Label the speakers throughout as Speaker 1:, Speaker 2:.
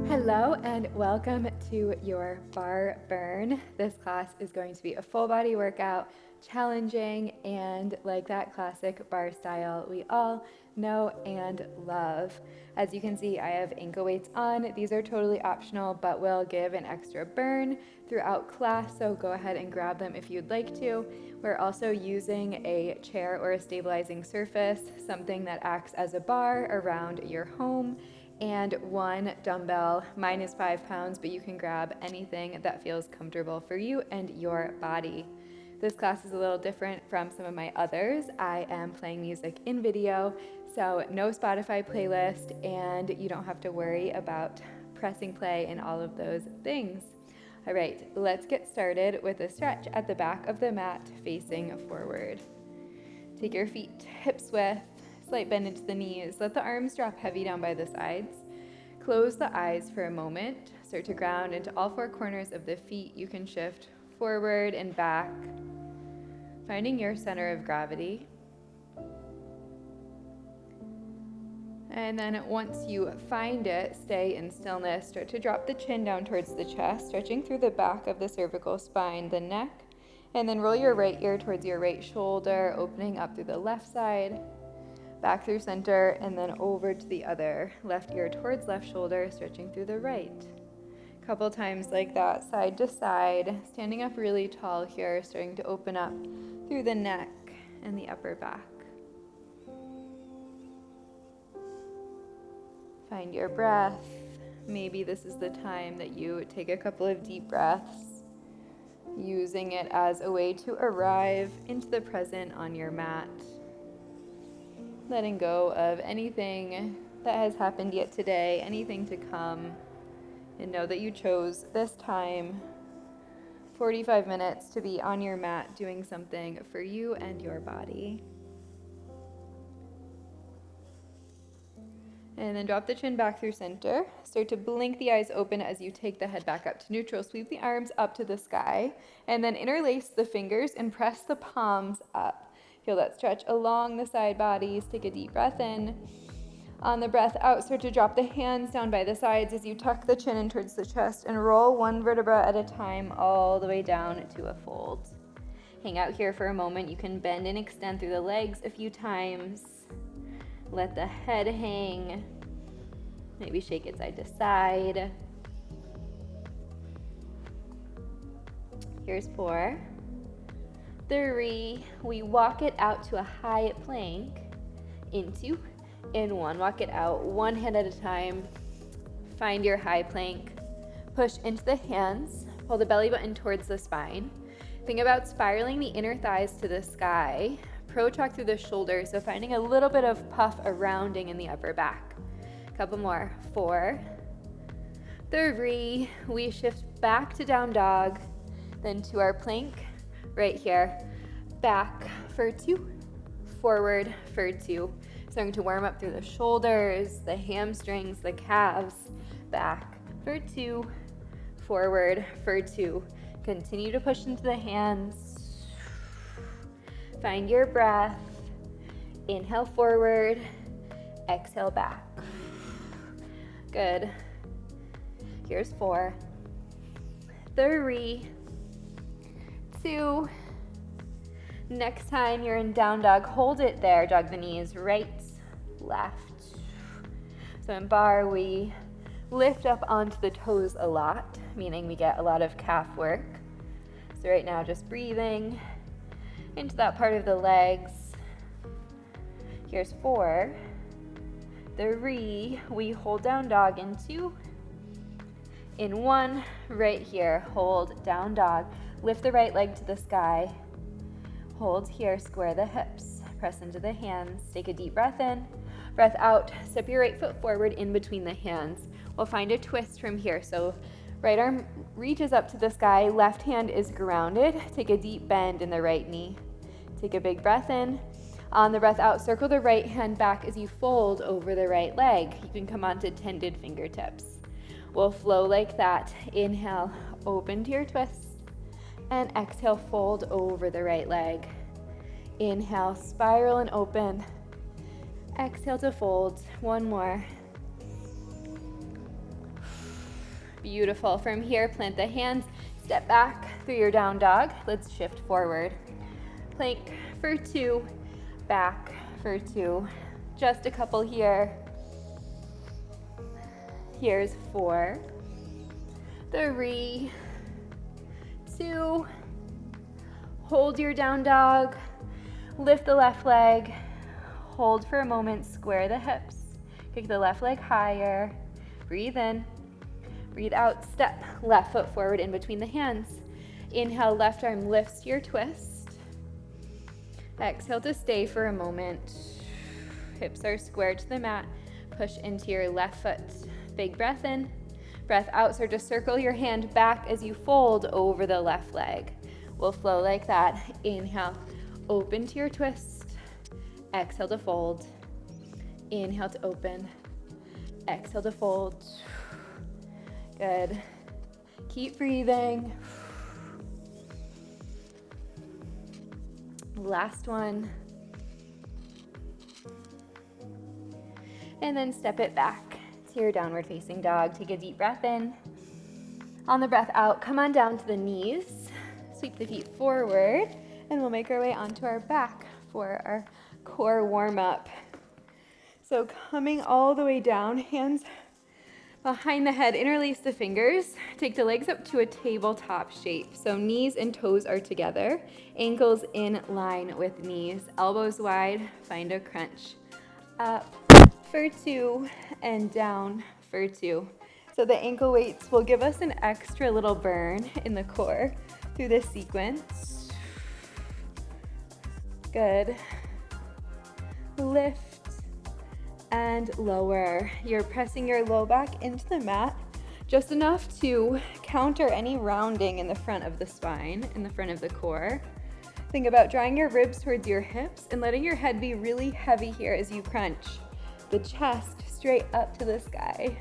Speaker 1: Hello and welcome to your bar burn. This class is going to be a full body workout, challenging, and like that classic bar style we all know and love. As you can see, I have ankle weights on. These are totally optional, but will give an extra burn throughout class, so go ahead and grab them if you'd like to. We're also using a chair or a stabilizing surface, something that acts as a bar around your home, and one dumbbell. Mine is 5 pounds, but you can grab anything that feels comfortable for you and your body. This class is a little different from some of my others. I am playing music in video, so no Spotify playlist, and you don't have to worry about pressing play and all of those things. All right, let's get started with a stretch at the back of the mat facing forward. Take your feet hips width, slight bend into the knees. Let the arms drop heavy down by the sides. Close the eyes for a moment. Start to ground into all four corners of the feet. You can shift forward and back, finding your center of gravity. And then once you find it, stay in stillness. Start to drop the chin down towards the chest, stretching through the back of the cervical spine, the neck. And then roll your right ear towards your right shoulder, opening up through the left side, back through center, and then over to the other. Left ear towards left shoulder, stretching through the right. A couple times like that, side to side, standing up really tall here, starting to open up through the neck and the upper back. Find your breath. Maybe this is the time that you take a couple of deep breaths, using it as a way to arrive into the present on your mat. Letting go of anything that has happened yet today, anything to come, and know that you chose this time, 45 minutes, to be on your mat doing something for you and your body. And then drop the chin back through center. Start to blink the eyes open as you take the head back up to neutral. Sweep the arms up to the sky, and then interlace the fingers and press the palms up. Feel that stretch along the side bodies. Take a deep breath in. On the breath out, start to drop the hands down by the sides as you tuck the chin in towards the chest and roll one vertebra at a time all the way down to a fold. Hang out here for a moment. You can bend and extend through the legs a few times. Let the head hang. Maybe shake it side to side. Here's 4. 3. We walk it out to a high plank. Into, in 1. Walk it out one hand at a time. Find your high plank. Push into the hands. Pull the belly button towards the spine. Think about spiraling the inner thighs to the sky. Protract through the shoulders, so finding a little bit of puff or rounding in the upper back. Couple more. 4. 3. We shift back to down dog, then to our plank right here. Back for 2, forward for 2. Starting to warm up through the shoulders, the hamstrings, the calves. Back for 2, forward for 2. Continue to push into the hands. Find your breath. Inhale forward, exhale back. Good. Here's 4. 3, 2. Next time you're in down dog, hold it there. Jog the knees right, left. So in bar, we lift up onto the toes a lot, meaning we get a lot of calf work. So right now, just breathing into that part of the legs. Here's 4. 3. We hold down dog in 2. In 1, right here, hold down dog. Lift the right leg to the sky. Hold here, square the hips. Press into the hands. Take a deep breath in. Breath out. Step your right foot forward in between the hands. We'll find a twist from here. So right arm reaches up to the sky. Left hand is grounded. Take a deep bend in the right knee. Take a big breath in. On the breath out, circle the right hand back as you fold over the right leg. You can come onto tended fingertips. We'll flow like that. Inhale, open to your twist. And exhale, fold over the right leg. Inhale, spiral and open. Exhale to fold. One more. Beautiful. From here, plant the hands, step back through your down dog. Let's shift forward. Plank for 2, back for 2. Just a couple here. Here's 4, 3, 2. Hold your down dog. Lift the left leg. Hold for a moment, square the hips. Kick the left leg higher. Breathe in. Breathe out, step left foot forward in between the hands. Inhale, left arm lifts to your twist. Exhale to stay for a moment. Hips are squared to the mat. Push into your left foot. Big breath in. Breath out, start to circle your hand back as you fold over the left leg. We'll flow like that. Inhale, open to your twist. Exhale to fold. Inhale to open. Exhale to fold. Good. Keep breathing. Last one. And then step it back to your downward facing dog. Take a deep breath in. On the breath out, come on down to the knees. Sweep the feet forward, and we'll make our way onto our back for our core warm up. So coming all the way down, hands behind the head, interlace the fingers. Take the legs up to a tabletop shape. So knees and toes are together. Ankles in line with knees. Elbows wide, find a crunch. Up for 2 and down for 2. So the ankle weights will give us an extra little burn in the core through this sequence. Good. Lift and lower. You're pressing your low back into the mat just enough to counter any rounding in the front of the spine, in the front of the core. Think about drawing your ribs towards your hips and letting your head be really heavy here as you crunch. The chest straight up to the sky.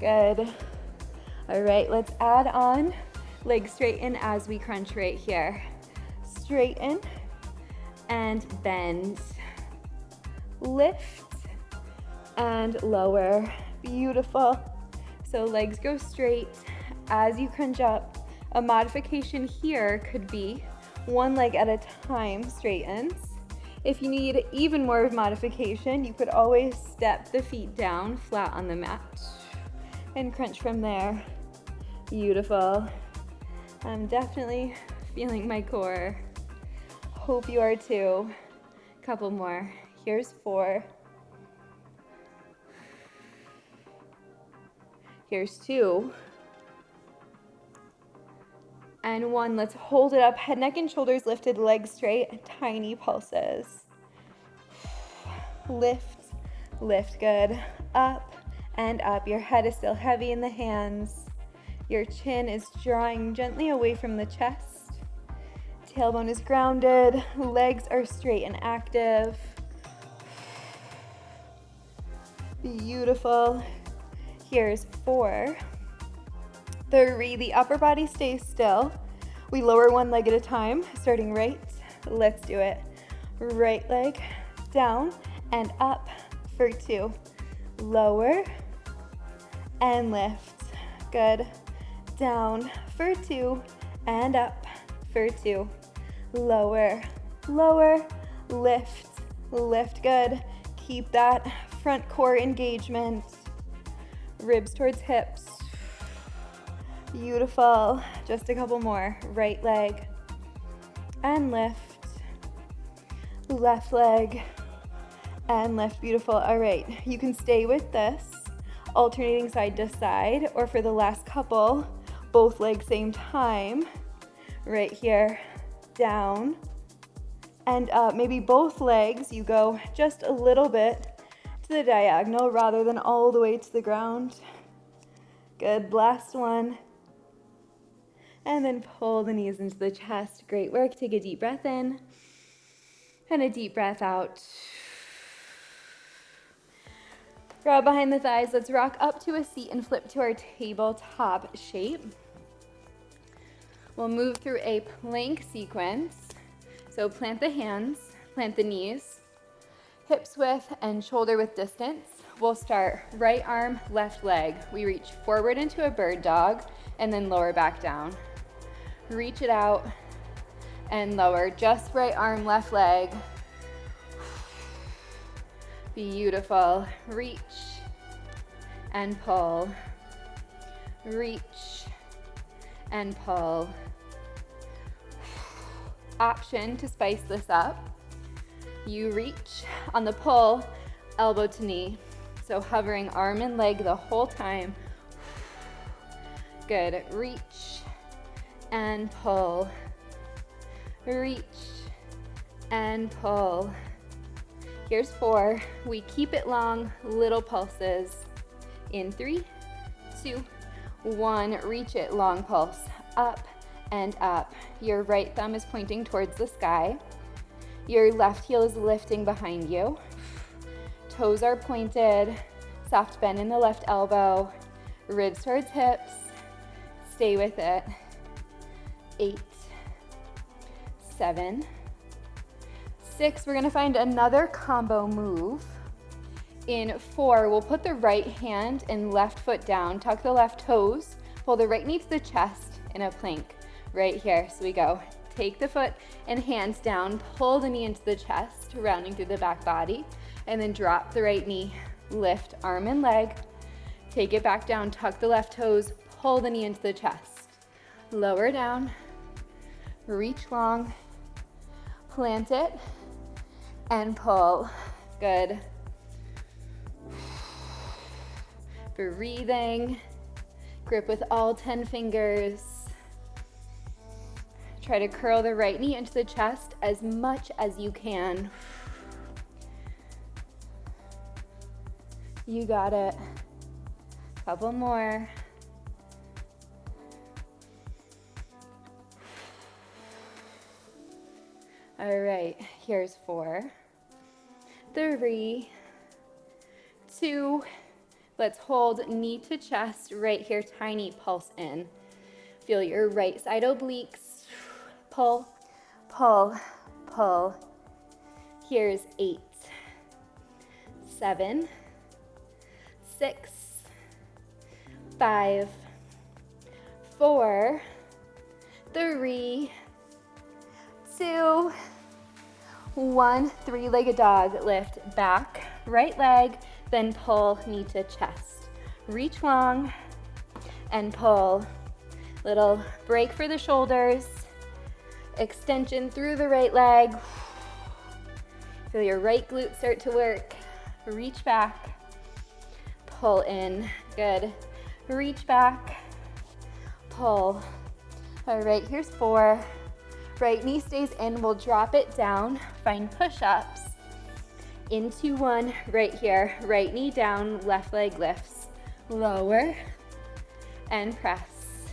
Speaker 1: Good. All right, let's add on legs straighten as we crunch right here. Straighten and bend. Lift and lower. Beautiful. So legs go straight as you crunch up. A modification here could be one leg at a time straightens. If you need even more modification, you could always step the feet down flat on the mat and crunch from there. Beautiful. I'm definitely feeling my core. Hope you are too. Couple more. Here's 4. Here's 2. And 1. Let's hold it up. Head, neck, and shoulders lifted, legs straight, tiny pulses. Lift, lift, good. Up and up. Your head is still heavy in the hands. Your chin is drawing gently away from the chest. Tailbone is grounded. Legs are straight and active. Beautiful. Here's 4. 3. The upper body stays still. We lower one leg at a time, starting right. Let's do it. Right leg down and up for 2. Lower and lift. Good. Down for 2 and up for 2. Lower, lower, lift, lift. Good. Keep that front core engagement. Ribs towards hips. Beautiful. Just a couple more. Right leg and lift. Left leg and lift. Beautiful. All right. You can stay with this, alternating side to side, or for the last couple, both legs same time. Right here. Down and up. Maybe both legs, you go just a little bit to the diagonal rather than all the way to the ground. Good. Last one. And then pull the knees into the chest. Great work. Take a deep breath in and a deep breath out. Grab behind the thighs. Let's rock up to a seat and flip to our tabletop shape. We'll move through a plank sequence. So plant the hands, plant the knees, hips width and shoulder width distance. we'll start right arm, left leg. We reach forward into a bird dog and then lower back down. Reach it out and lower. Just right arm, left leg. Beautiful. Reach and pull. Reach and pull. Option to spice this up. You reach on the pull, elbow to knee. So hovering arm and leg the whole time. Good. Reach and pull. Reach and pull. Here's 4. We keep it long, little pulses. In 3, 2, 1. Reach it, long pulse. Up and up. Your right thumb is pointing towards the sky. Your left heel is lifting behind you. Toes are pointed. Soft bend in the left elbow. Ribs towards hips. Stay with it. 8, 7, 6. We're gonna find another combo move. In 4, we'll put the right hand and left foot down, tuck the left toes, pull the right knee to the chest in a plank right here. So we go, take the foot and hands down, pull the knee into the chest, rounding through the back body, and then drop the right knee, lift arm and leg, take it back down, tuck the left toes, pull the knee into the chest, lower down, reach long, plant it, and pull. Good. Breathing. Grip with all 10 fingers. Try to curl the right knee into the chest as much as you can. You got it. Couple more. All right, here's 4, 3, 2, let's hold knee to chest right here, tiny pulse in. Feel your right side obliques. Pull, pull, pull. Here's 8, 7, 6, 5, 4, 3, 2, 1. 3-legged dog. Lift back, right leg, then pull knee to chest. Reach long and pull. Little break for the shoulders. Extension through the right leg. Feel your right glute start to work. Reach back, pull in. Good. Reach back, pull. All right, here's 4. Right knee stays in, we'll drop it down, find push-ups. Into 1 right here, right knee down, left leg lifts. Lower and press.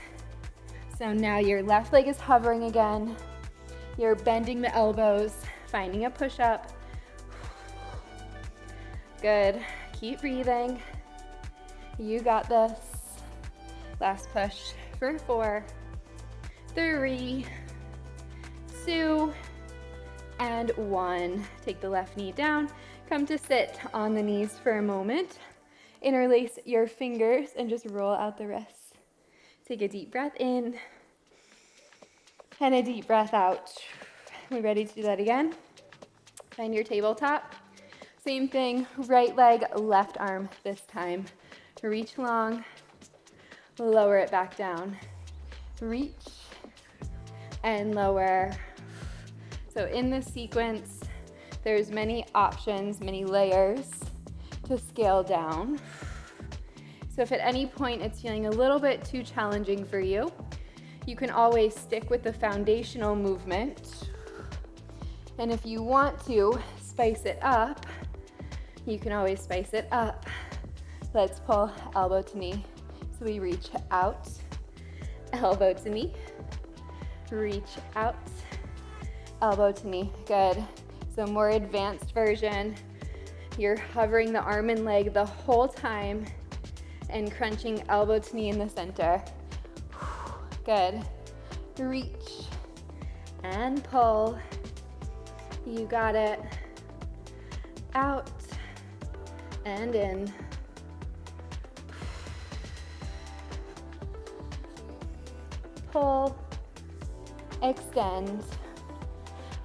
Speaker 1: So now your left leg is hovering again. You're bending the elbows, finding a push-up. Good, keep breathing. You got this. Last push for 4, 3, 2, and 1. Take the left knee down. Come to sit on the knees for a moment. Interlace your fingers and just roll out the wrists. Take a deep breath in and a deep breath out. We ready to do that again? Find your tabletop. Same thing, right leg, left arm this time. Reach long, lower it back down. Reach and lower. So in this sequence, there's many options, many layers to scale down. So if at any point it's feeling a little bit too challenging for you, you can always stick with the foundational movement. And if you want to spice it up, you can always spice it up. Let's pull elbow to knee. So we reach out, elbow to knee, reach out, elbow to knee. Good. So more advanced version. You're hovering the arm and leg the whole time and crunching elbow to knee in the center. Good. Reach and pull. You got it. Out, and in. Pull, extend.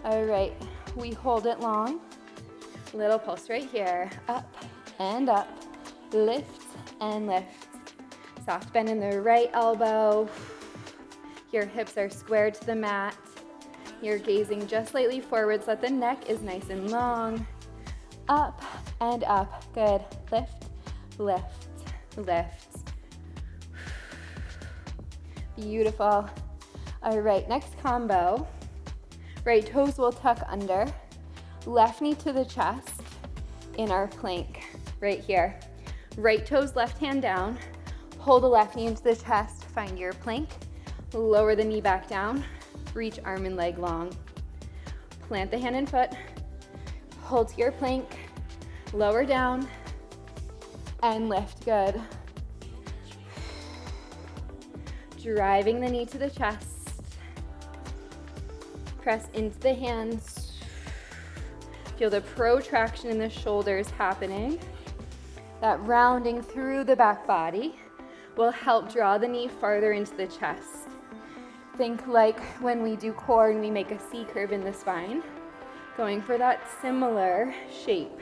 Speaker 1: All right, we hold it long. Little pulse right here, up and up, lift and lift. Soft bend in the right elbow. Your hips are squared to the mat. You're gazing just slightly forward so that the neck is nice and long. Up and up, good. Lift, lift, lift. Beautiful. All right, next combo. Right toes will tuck under. Left knee to the chest in our plank right here. Right toes, left hand down. Pull the left knee into the chest, find your plank. Lower the knee back down. Reach arm and leg long. Plant the hand and foot. Hold to your plank. Lower down and lift, good. Driving the knee to the chest. Press into the hands. Feel the protraction in the shoulders happening. That rounding through the back body will help draw the knee farther into the chest. Think like when we do core and we make a C curve in the spine. Going for that similar shape.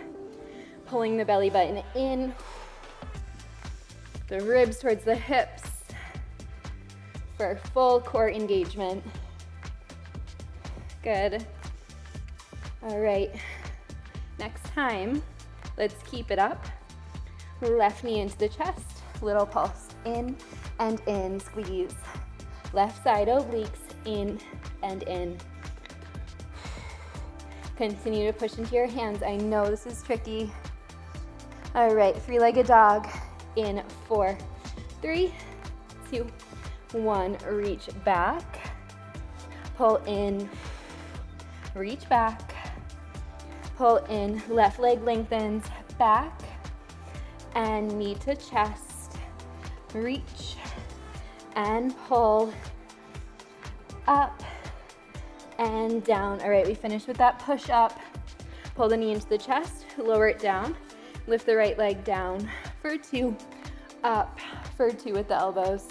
Speaker 1: Pulling the belly button in. The ribs towards the hips for full core engagement. Good. All right, next time, let's keep it up. Left knee into the chest, little pulse, in and in, squeeze. Left side obliques, in and in. Continue to push into your hands. I know this is tricky. All right, three-legged dog, in 4, 3, 2, 1, reach back, pull in, reach back, pull in, left leg lengthens, back, and knee to chest, reach, and pull, up, and down. All right, we finished with that push up. Pull the knee into the chest, lower it down, lift the right leg down for 2, up for 2 with the elbows.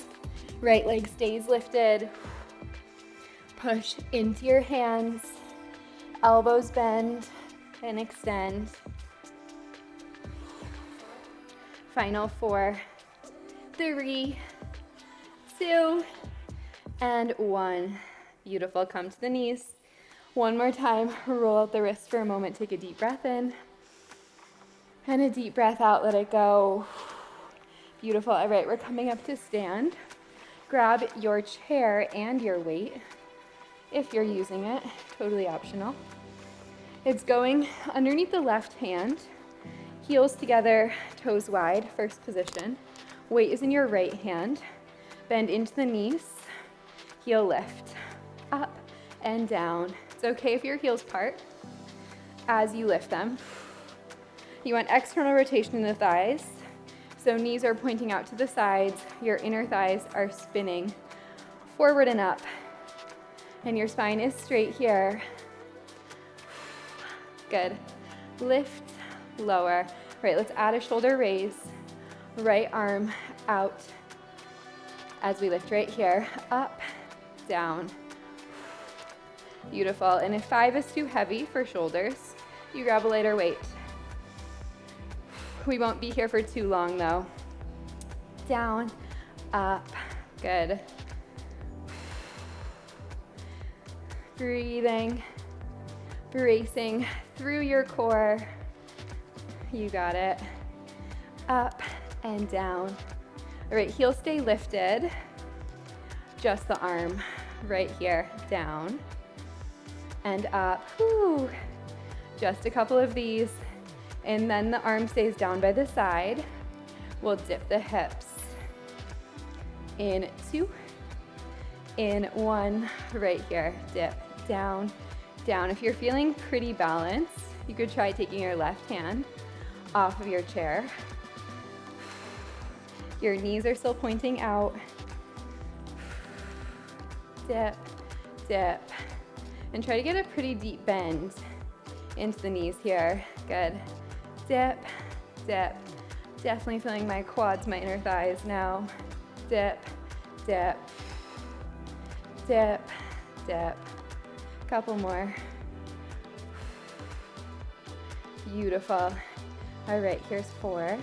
Speaker 1: Right leg stays lifted. Push into your hands, elbows bend and extend. Final 4, 3, 2, and 1. Beautiful, come to the knees. One more time, roll out the wrists for a moment, take a deep breath in. And a deep breath out, let it go. Beautiful, all right, we're coming up to stand. Grab your chair and your weight, if you're using it, totally optional. It's going underneath the left hand, heels together, toes wide, first position. Weight is in your right hand. Bend into the knees, heel lift, up and down. It's okay if your heels part as you lift them. You want external rotation in the thighs, so knees are pointing out to the sides, your inner thighs are spinning forward and up, and your spine is straight here. Good. Lift, lower. Right, let's add a shoulder raise. Right arm out as we lift right here. Up, down. Beautiful. And if 5 is too heavy for shoulders, you grab a lighter weight. We won't be here for too long though. Down, up, good. Breathing, bracing through your core. You got it. Up and down. All right, heels stay lifted. Just the arm right here, down and up. Whew. Just a couple of these. And then the arm stays down by the side. We'll dip the hips. In 2, in 1, right here. Dip, down, down. If you're feeling pretty balanced, you could try taking your left hand off of your chair. Your knees are still pointing out. Dip, dip. And try to get a pretty deep bend into the knees here. Good. Dip, dip. Definitely feeling my quads, my inner thighs now. Dip, dip, dip, dip. Couple more. Beautiful. All right, here's 4,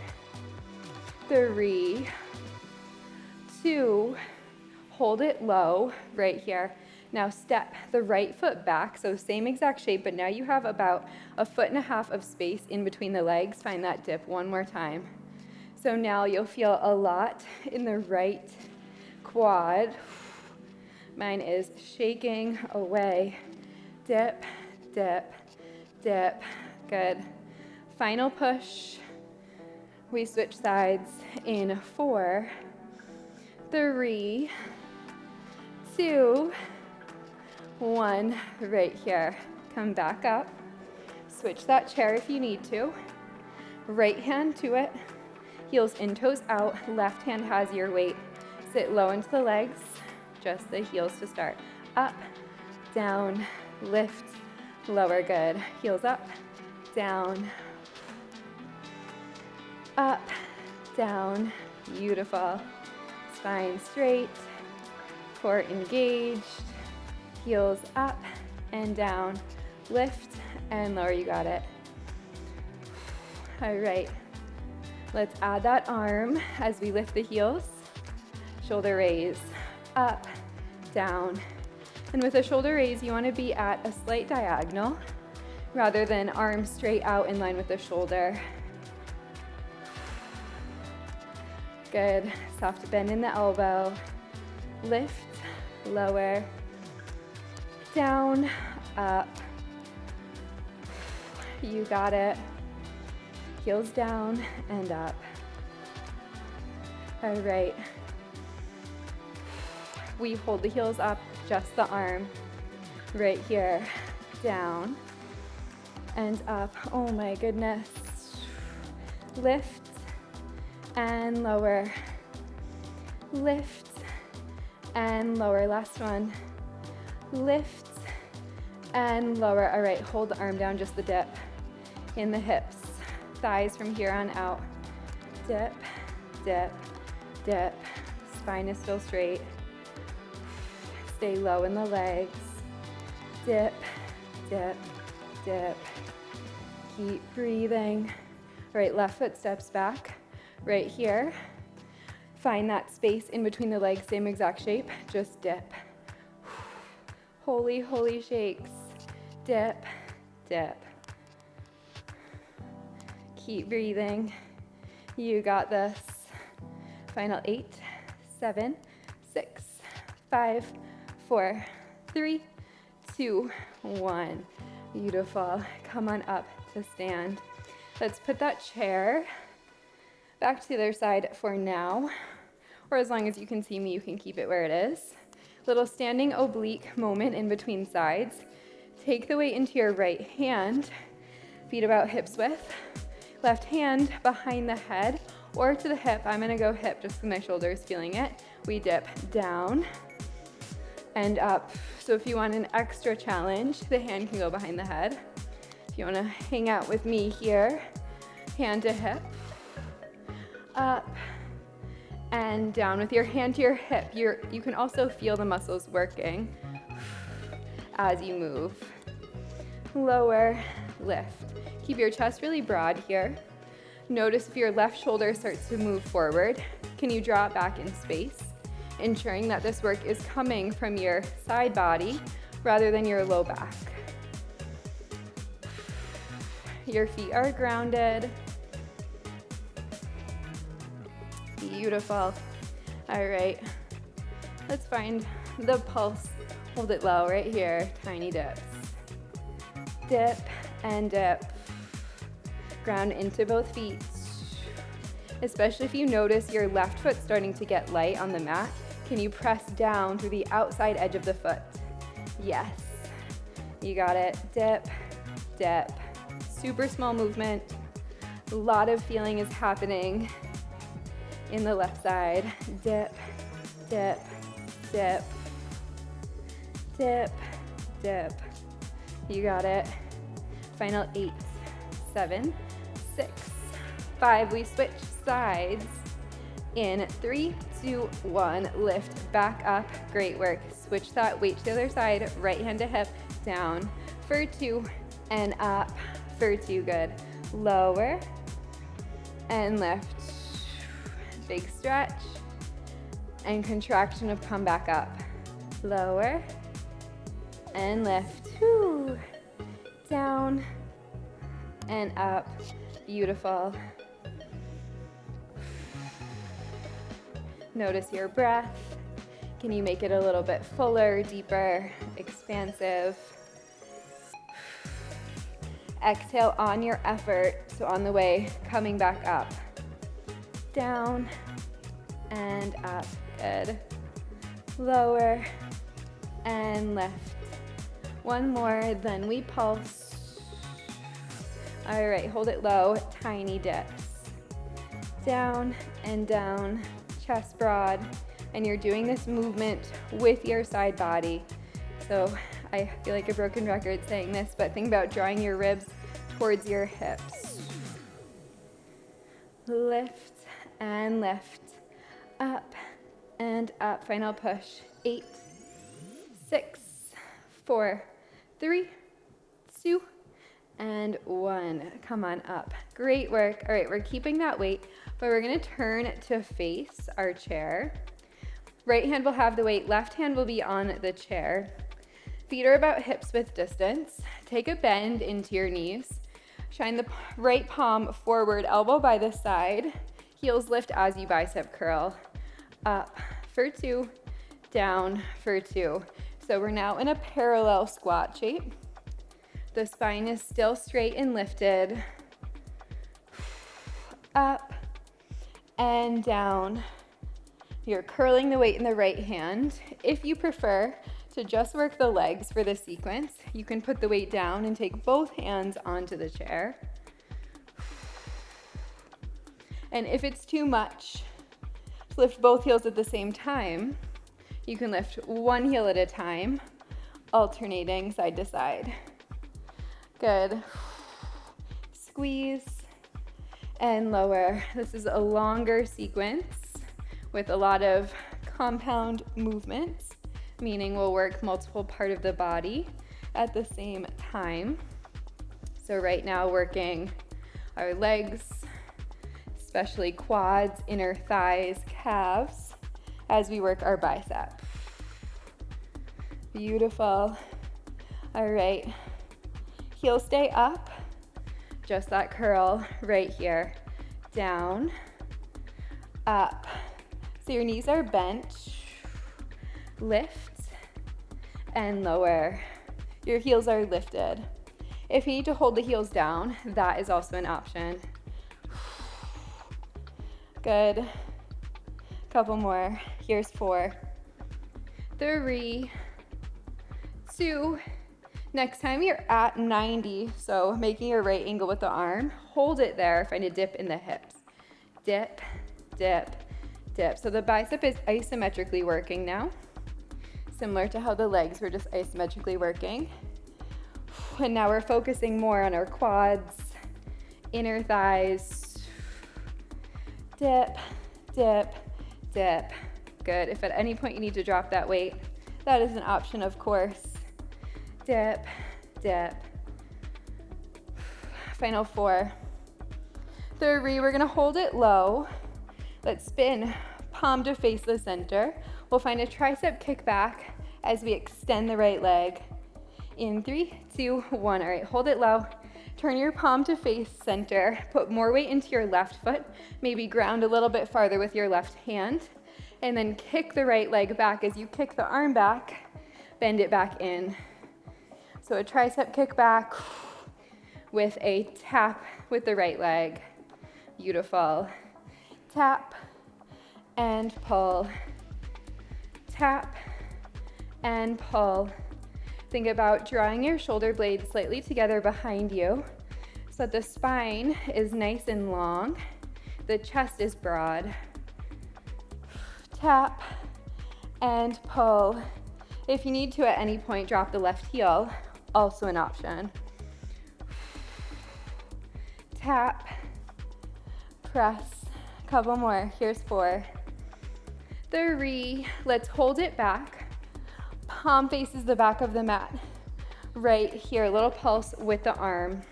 Speaker 1: 3, 2, hold it low right here. Now step the right foot back, so same exact shape, but now you have about 1.5 feet of space in between the legs. Find that dip one more time. So now you'll feel a lot in the right quad. Mine is shaking away. Dip, dip, dip. Good. Final push. We switch sides in 4, 3, 2, 1. Right here. Come back up. Switch that chair if you need to. Right hand to it. Heels in, toes out. Left hand has your weight. Sit low into the legs. Just the heels to start. Up, down, lift, lower. Good. Heels up, down, up, down. Beautiful. Spine straight, core engaged, heels up and down, lift and lower. You got it. All right. Let's add that arm as we lift the heels. Shoulder raise, up, down. And with a shoulder raise, you want to be at a slight diagonal rather than arms straight out in line with the shoulder. Good. Soft bend in the elbow. Lift, lower, down, up. You got it. Heels down and up. All right. We hold the heels up, just the arm. Right here, down and up. Oh my goodness. Lift and lower. Lift and lower. Last one. Lift and lower. All right, hold the arm down, just the dip in the hips. Thighs from here on out. Dip, dip, dip. Spine is still straight. Stay low in the legs. Dip, dip, dip. Keep breathing. All right, left foot steps back. Right here. Find that space in between the legs, same exact shape. Just dip. Holy, holy shakes. Dip, dip. Keep breathing. You got this. Final 8, 7, 6, 5, 4, 3, 2, 1. Beautiful. Come on up to stand. Let's put that chair back to the other side for now, or as long as you can see me, you can keep it where it is. Little standing oblique moment in between sides. Take the weight into your right hand, feet about hips width. Left hand behind the head or to the hip. I'm gonna go hip just because my shoulder is feeling it. We dip down and up. So if you want an extra challenge, the hand can go behind the head. If you wanna hang out with me here, hand to hip, up and down. With your hand to your hip, you can also feel the muscles working as you move. Lower, lift. Keep your chest really broad here. Notice if your left shoulder starts to move forward. Can you draw it back in space? Ensuring that this work is coming from your side body rather than your low back. Your feet are grounded. Beautiful. All right, let's find the pulse. Hold it low right here, tiny dips. Dip and dip. Ground into both feet. Especially if you notice your left foot starting to get light on the mat, can you press down through the outside edge of the foot? Yes, you got it. Dip, dip. Super small movement. A lot of feeling is happening in the left side. Dip, dip, dip, dip, dip. You got it. Final 8, 7, 6, 5, we switch sides. In 3, 2, 1, lift back up. Great work. Switch that weight to the other side. Right hand to hip, down for 2 and up for 2. Good. Lower and lift. Big stretch and contraction of come back up. Lower and lift. Whew. Down and up. Beautiful. Notice your breath. Can you make it a little bit fuller, deeper, expansive? Exhale on your effort. So on the way, coming back up. Down and up. Good. Lower and lift. One more, then we pulse. All right, hold it low, tiny dips. Down and down. Chest broad, and you're doing this movement with your side body. So I feel like a broken record saying this, but think about drawing your ribs towards your hips. Lift and lift. Up and up. Final push. 8, 6, 4, 3, 2, and 1. Come on up. Great work. All right, we're keeping that weight, but we're gonna turn to face our chair. Right hand will have the weight, left hand will be on the chair. Feet are about hips width distance. Take a bend into your knees. Shine the right palm forward, elbow by the side. Heels lift as you bicep curl. Up for 2, down for 2. So we're now in a parallel squat shape. The spine is still straight and lifted. Up and down. You're curling the weight in the right hand. If you prefer to just work the legs for the sequence, you can put the weight down and take both hands onto the chair. And if it's too much to lift both heels at the same time, you can lift one heel at a time, alternating side to side. Good. Squeeze and lower. This is a longer sequence with a lot of compound movements, meaning we'll work multiple parts of the body at the same time. So right now working our legs, especially quads, inner thighs, calves, as we work our bicep. Beautiful. All right. Heels stay up. Just that curl right here. Down, up. So your knees are bent. Lift and lower. Your heels are lifted. If you need to hold the heels down, that is also an option. Good. Couple more. Here's 4, 3, 2. Next time you're at 90, so making a right angle with the arm, hold it there, find a dip in the hips. Dip, dip, dip. So the bicep is isometrically working now, similar to how the legs were just isometrically working. And now we're focusing more on our quads, inner thighs. Dip, dip, dip. Good. If at any point you need to drop that weight, that is an option, of course. Dip, dip. Final 4, 3. We're gonna hold it low. Let's spin palm to face the center. We'll find a tricep kickback as we extend the right leg. In 3, 2, 1. All right, hold it low. Turn your palm to face center. Put more weight into your left foot. Maybe ground a little bit farther with your left hand. And then kick the right leg back. As you kick the arm back, bend it back in. So a tricep kick back with a tap with the right leg. Beautiful. Tap and pull. Tap and pull. Think about drawing your shoulder blades slightly together behind you so that the spine is nice and long. The chest is broad. Tap and pull. If you need to at any point, drop the left heel, also an option. Tap, press. Couple more. Here's 4. 3. Let's hold it back. Palm faces the back of the mat. Right here, little pulse with the arm.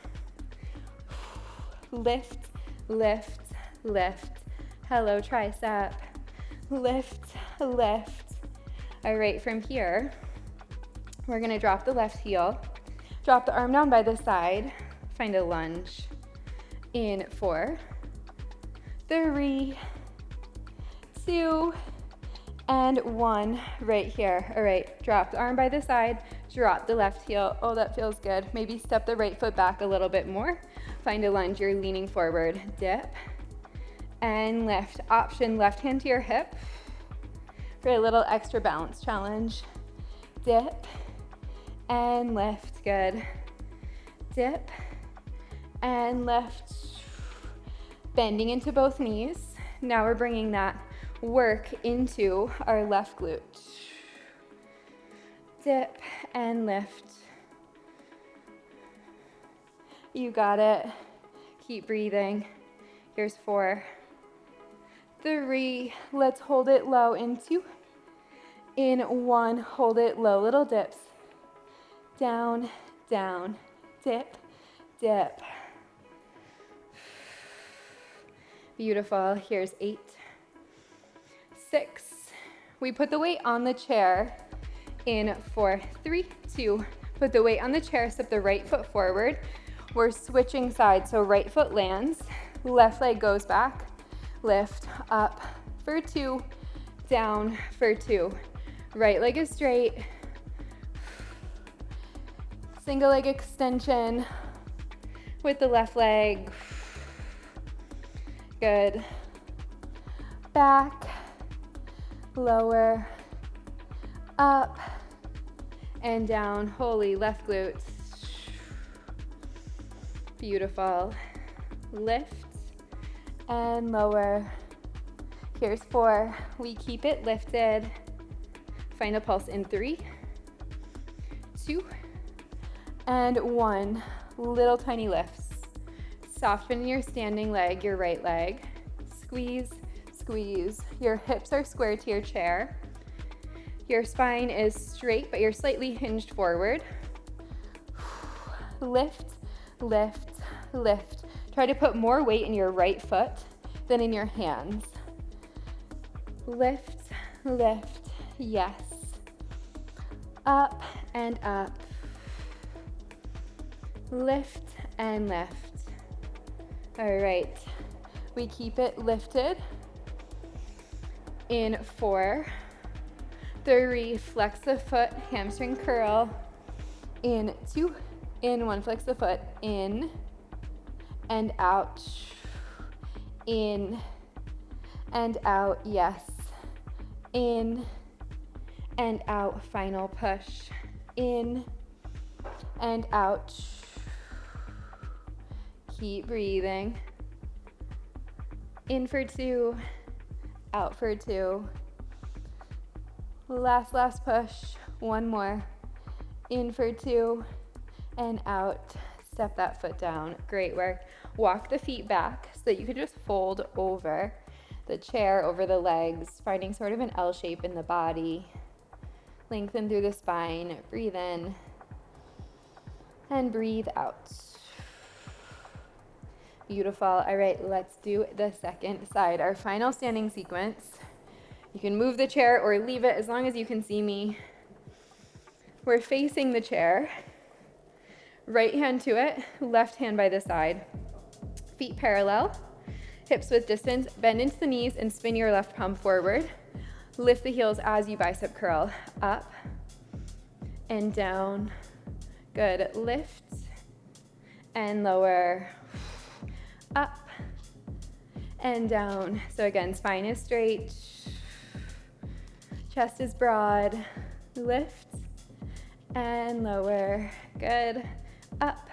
Speaker 1: Lift, lift, lift. Hello, tricep. Lift, lift. All right, from here, we're gonna drop the left heel. Drop the arm down by the side. Find a lunge. In 4, 3, 2, and 1 right here. All right, drop the arm by the side, drop the left heel. Oh, that feels good. Maybe step the right foot back a little bit more. Find a lunge, you're leaning forward. Dip and lift. Option left hand to your hip for a little extra balance challenge. Dip and lift, good. Dip and lift. Bending into both knees. Now we're bringing that work into our left glute. Dip and lift. You got it. Keep breathing. Here's 4, 3. Let's hold it low in 2. In 1, hold it low. Little dips. Down, down. Dip, dip. Beautiful. Here's 8, 6. We put the weight on the chair in 4, 3, 2. Put the weight on the chair, step the right foot forward. We're switching sides, so right foot lands, left leg goes back, lift up for 2, down for 2. Right leg is straight. Single leg extension with the left leg. Good. Back, lower, up, and down. Holy, left glute. Beautiful. Lift and lower. Here's 4. We keep it lifted. Find a pulse in 3, 2, and 1. Little tiny lifts. Soften your standing leg, your right leg. Squeeze, squeeze. Your hips are square to your chair. Your spine is straight, but you're slightly hinged forward. Lift, lift, lift. Try to put more weight in your right foot than in your hands. Lift, lift, yes. Up and up. Lift and lift. All right, we keep it lifted. In 4, 3, flex the foot, hamstring curl. In 2, in 1, flex the foot, in and out. In and out, yes. In and out, final push. In and out. Keep breathing. In for 2, out for 2. Last push, 1 more. In for 2 and out. Step that foot down. Great work. Walk the feet back so that you can just fold over the chair, over the legs, finding sort of an L shape in the body. Lengthen through the spine. Breathe in and breathe out. Beautiful. All right, let's do the second side. Our final standing sequence. You can move the chair or leave it as long as you can see me. We're facing the chair. Right hand to it, left hand by the side. Feet parallel, hips width distance. Bend into the knees and spin your left palm forward. Lift the heels as you bicep curl. Up and down. Good. Lift and lower. Up and down. So again, spine is straight. Chest is broad. Lift and lower. Good. Up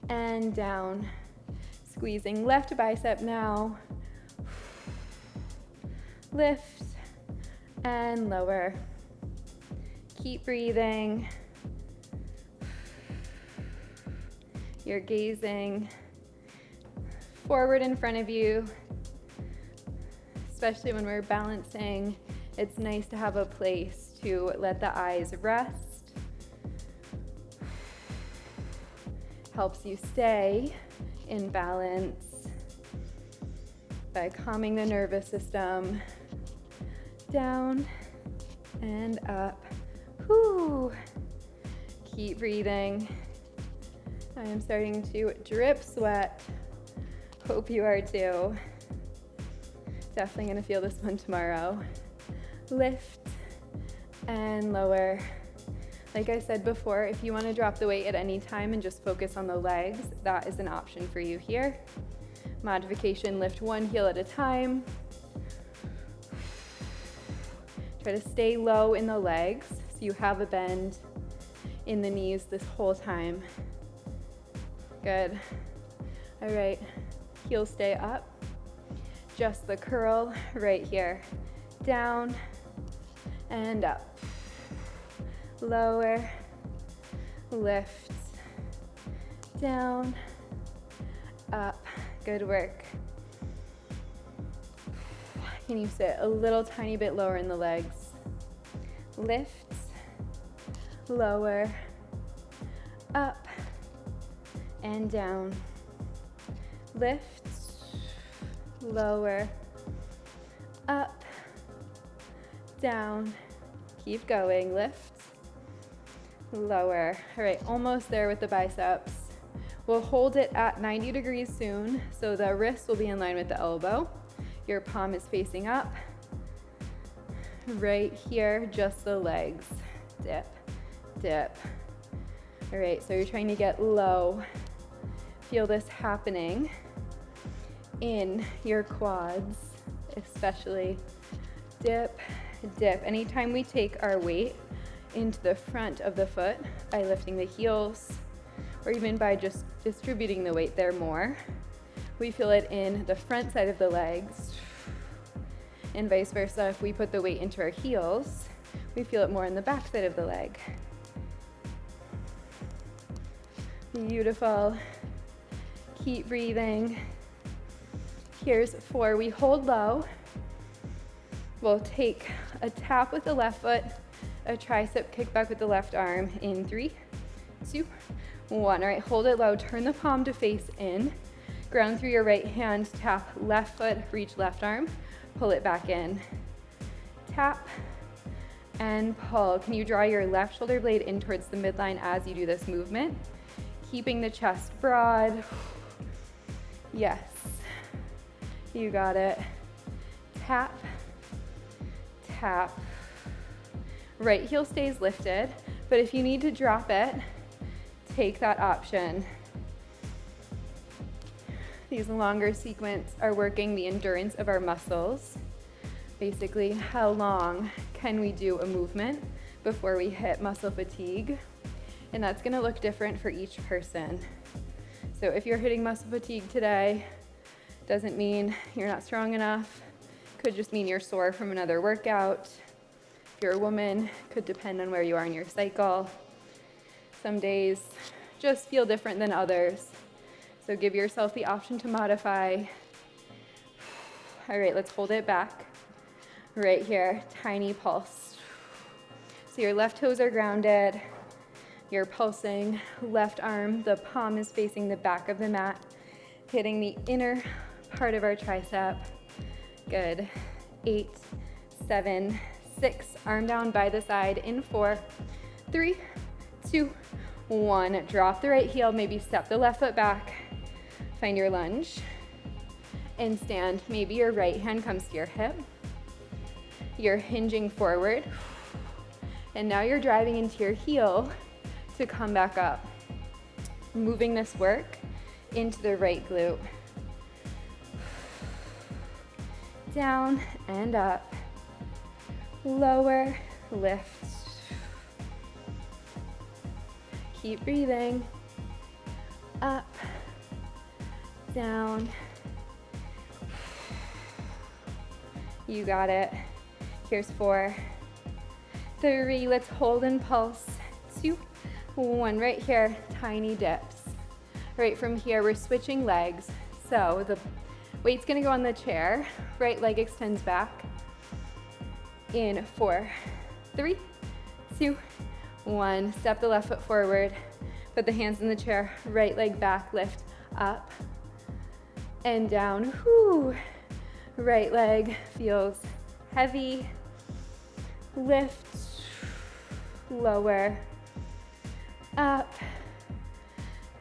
Speaker 1: and down. Squeezing left bicep now. Lift and lower. Keep breathing. You're gazing forward in front of you, especially when we're balancing. It's nice to have a place to let the eyes rest. Helps you stay in balance by calming the nervous system down and up. Whew. Keep breathing. I am starting to drip sweat. Hope you are too. Definitely gonna feel this one tomorrow. Lift and lower. Like I said before, if you want to drop the weight at any time and just focus on the legs, that is an option for you here. Modification, lift one heel at a time. Try to stay low in the legs so you have a bend in the knees this whole time. Good. All right, heels stay up. Just the curl right here. Down and up. Lower, lift, down, up. Good work. Can you sit a little tiny bit lower in the legs? Lift, lower, up, and down. Lift, lower, up, down. Keep going. Lift, lower. All right, almost there with the biceps. We'll hold it at 90 degrees soon, so the wrist will be in line with the elbow. Your palm is facing up. Right here, just the legs. Dip, dip. All right, so you're trying to get low. Feel this happening in your quads, especially. Dip, dip. Anytime we take our weight into the front of the foot by lifting the heels, or even by just distributing the weight there more, we feel it in the front side of the legs, and vice versa. If we put the weight into our heels, we feel it more in the back side of the leg. Beautiful. Keep breathing. Here's 4. We hold low. We'll take a tap with the left foot, a tricep kickback with the left arm in 3, 2, 1. All right, hold it low. Turn the palm to face in. Ground through your right hand. Tap left foot, reach left arm. Pull it back in. Tap and pull. Can you draw your left shoulder blade in towards the midline as you do this movement? Keeping the chest broad. Yes, you got it. Tap, tap. Right heel stays lifted, but if you need to drop it, take that option. These longer sequences are working the endurance of our muscles. Basically, how long can we do a movement before we hit muscle fatigue? And that's gonna look different for each person. So if you're hitting muscle fatigue today, doesn't mean you're not strong enough. Could just mean you're sore from another workout. If you're a woman, could depend on where you are in your cycle. Some days just feel different than others. So give yourself the option to modify. All right, let's hold it back. Right here, tiny pulse. So your left toes are grounded. You're pulsing. Left arm, the palm is facing the back of the mat, hitting the inner part of our tricep. Good. 8, 7, 6. Arm down by the side in 4, 3, 2, 1. Drop the right heel, maybe step the left foot back. Find your lunge and stand. Maybe your right hand comes to your hip. You're hinging forward. And now you're driving into your heel to come back up. Moving this work into the right glute. Down and up. Lower, lift. Keep breathing. Up, down. You got it. Here's 4, 3. Let's hold and pulse. 2, 1. Right here, tiny dips. Right from here, we're switching legs. So the weight's gonna go on the chair. Right leg extends back. In 4, 3, 2, 1. Step the left foot forward. Put the hands in the chair. Right leg back, lift up and down. Whew. Right leg feels heavy. Lift, lower, up,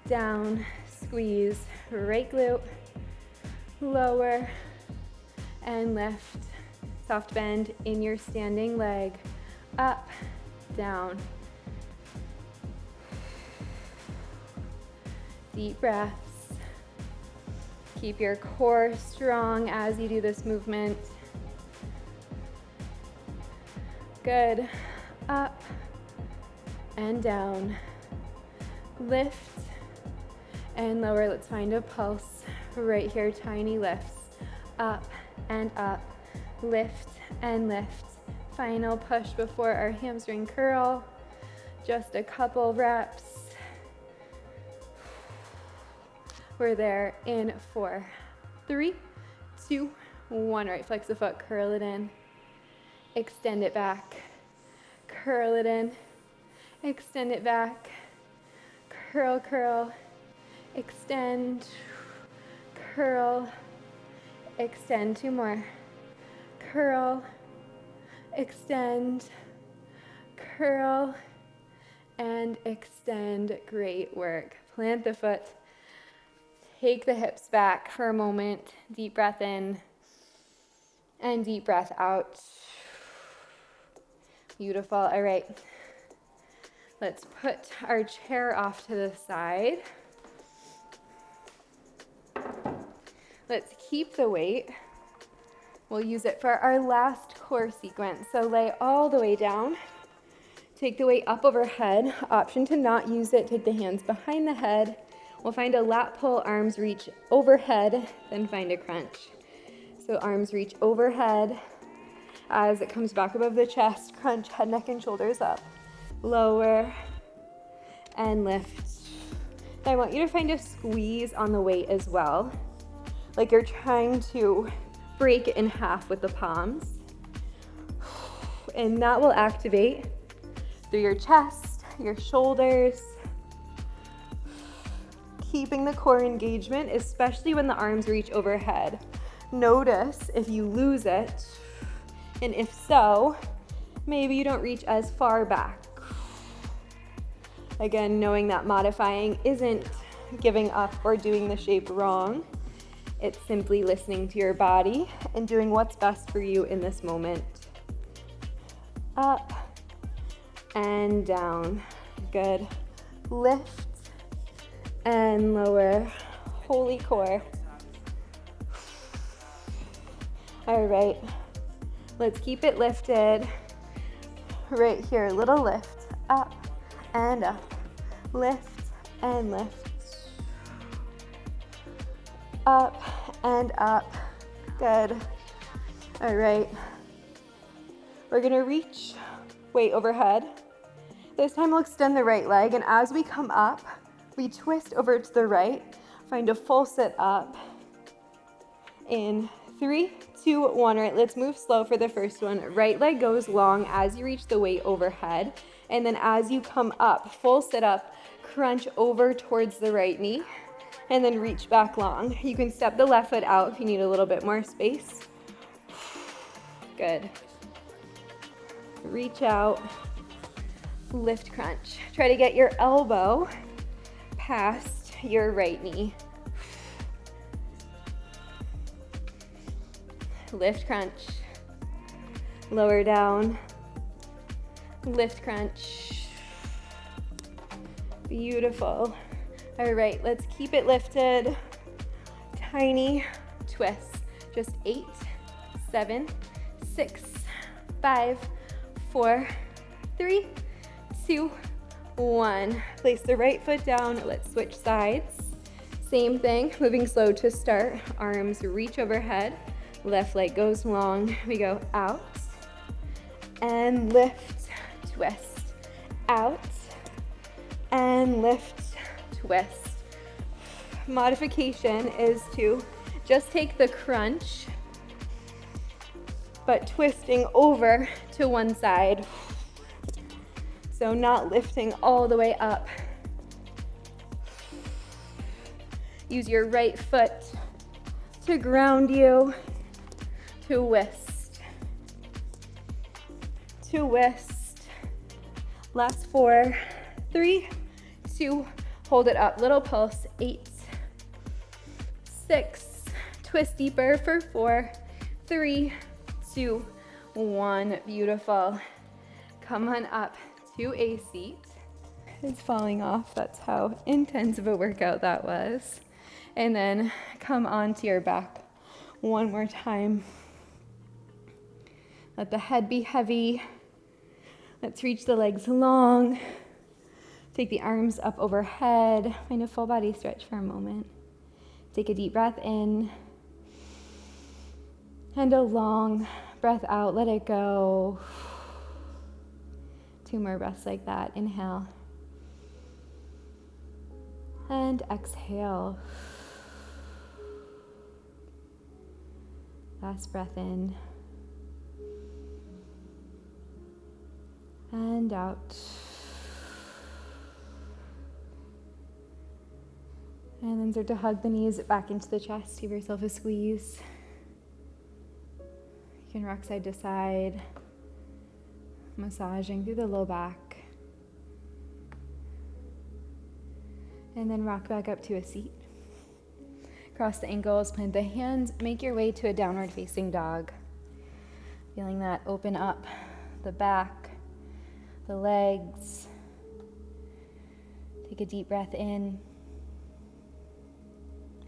Speaker 1: down, squeeze, right glute, lower, and lift. Soft bend in your standing leg, up, down. Deep breaths. Keep your core strong as you do this movement. Good. Up and down. Lift and lower. Let's find a pulse right here. Tiny lifts. Up and up. Lift and lift. Final push before our hamstring curl. Just a couple reps. We're there in 4, 3, 2, 1. Right, flex the foot, curl it in. Extend it back. Curl it in. Extend it back. Curl, curl. Extend. Curl. Extend. 2 more. Curl. Extend. Curl. And extend. Great work. Plant the foot. Take the hips back for a moment. Deep breath in and deep breath out. Beautiful. All right. Let's put our chair off to the side. Let's keep the weight. We'll use it for our last core sequence. So lay all the way down. Take the weight up overhead. Option to not use it. Take the hands behind the head. We'll find a lat pull, arms reach overhead, then find a crunch. So arms reach overhead as it comes back above the chest, crunch, head, neck, and shoulders up. Lower and lift. Now I want you to find a squeeze on the weight as well, like you're trying to break it in half with the palms. And that will activate through your chest, your shoulders, keeping the core engagement, especially when the arms reach overhead. Notice if you lose it, and if so, maybe you don't reach as far back. Again, knowing that modifying isn't giving up or doing the shape wrong. It's simply listening to your body and doing what's best for you in this moment. Up and down. Good. Lift and lower. Holy core. All right, let's keep it lifted. Right here, little lift, up and up. Lift and lift. Up and up. Good. All right, we're gonna reach weight overhead. This time we'll extend the right leg, and as we come up, we twist over to the right, find a full sit up. In 3, 2, 1. All right, let's move slow for the first one. Right leg goes long as you reach the weight overhead. And then as you come up, full sit up, crunch over towards the right knee, and then reach back long. You can step the left foot out if you need a little bit more space. Good. Reach out, lift, crunch. Try to get your elbow past your right knee. Lift, crunch. Lower down. Lift, crunch. Beautiful. All right, let's keep it lifted. Tiny twists. Just 8, 7, 6, 5, 4, 3, 2, 1. Place the right foot down. Let's switch sides. Same thing, moving slow to start. Arms reach overhead. Left leg goes long. We go out and lift, twist, out and lift, twist. modification is to just take the crunch, but twisting over to one side. So not lifting all the way up. Use your right foot to ground you, to twist, to twist. Last 4, 3, 2, hold it up, little pulse, 8, 6, twist deeper for 4, 3, 2, 1, beautiful. Come on up to a seat. It's falling off, that's how intense of a workout that was. And then come onto your back one more time. Let the head be heavy. Let's reach the legs long. Take the arms up overhead. Find a full body stretch for a moment. Take a deep breath in. And a long breath out. Let it go. 2 more breaths like that. Inhale. And exhale. Last breath in. And out. And then start to hug the knees back into the chest. Give yourself a squeeze. You can rock side to side, massaging through the low back. And then rock back up to a seat. Cross the ankles, plant the hands, make your way to a downward facing dog. Feeling that open up the back, the legs. Take a deep breath in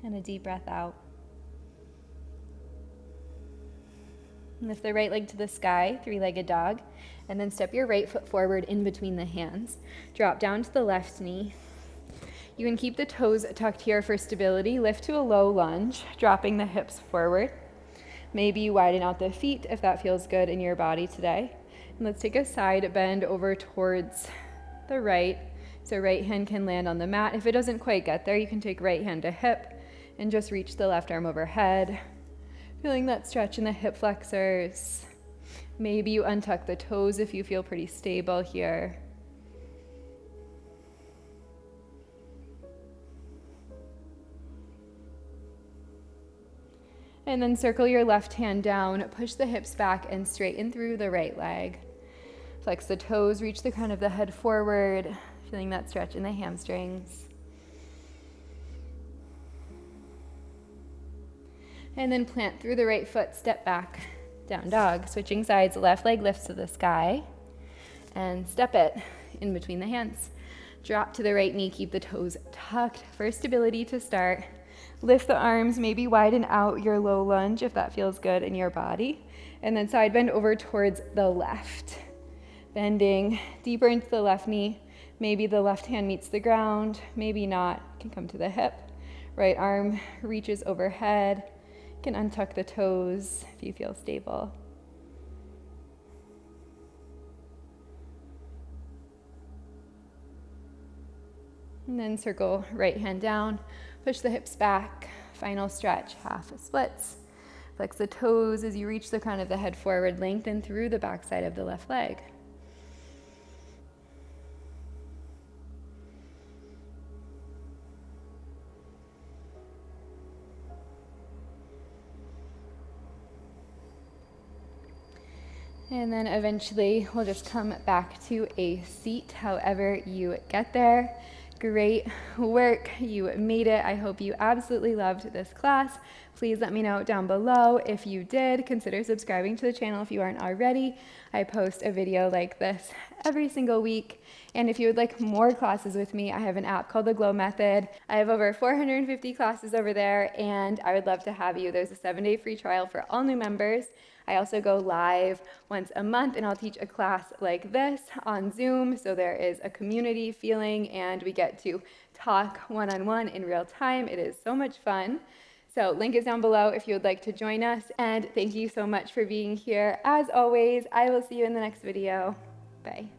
Speaker 1: and a deep breath out. Lift the right leg to the sky, 3-legged dog, and then step your right foot forward in between the hands. Drop down to the left knee. You can keep the toes tucked here for stability. Lift to a low lunge, dropping the hips forward. Maybe widen out the feet if that feels good in your body today. And let's take a side bend over towards the right. So right hand can land on the mat. If it doesn't quite get there, you can take right hand to hip and just reach the left arm overhead. Feeling that stretch in the hip flexors. Maybe you untuck the toes if you feel pretty stable here. And then circle your left hand down, push the hips back and straighten through the right leg. Flex the toes, reach the crown of the head forward, feeling that stretch in the hamstrings. And then plant through the right foot, step back, down dog. Switching sides, left leg lifts to the sky and step it in between the hands. Drop to the right knee, keep the toes tucked for stability to start. Lift the arms, maybe widen out your low lunge if that feels good in your body. And then side bend over towards the left. Bending deeper into the left knee. Maybe the left hand meets the ground, maybe not. Can come to the hip. Right arm reaches overhead. Can untuck the toes if you feel stable. And then circle right hand down. Push the hips back, final stretch, half splits. Flex the toes as you reach the crown of the head forward, lengthen through the back side of the left leg. And then eventually we'll just come back to a seat, however you get there. Great work, you made it. I hope you absolutely loved this class. Please let me know down below if you did. Consider subscribing to the channel if you aren't already. I post a video like this every single week. And if you would like more classes with me, I have an app called The Glow Method. I have over 450 classes over there, and I would love to have you. There's a 7-day free trial for all new members. I also go live once a month, and I'll teach a class like this on Zoom. So there is a community feeling, and we get to talk one-on-one in real time. It is so much fun. So link is down below if you would like to join us. And thank you so much for being here. As always, I will see you in the next video. Bye.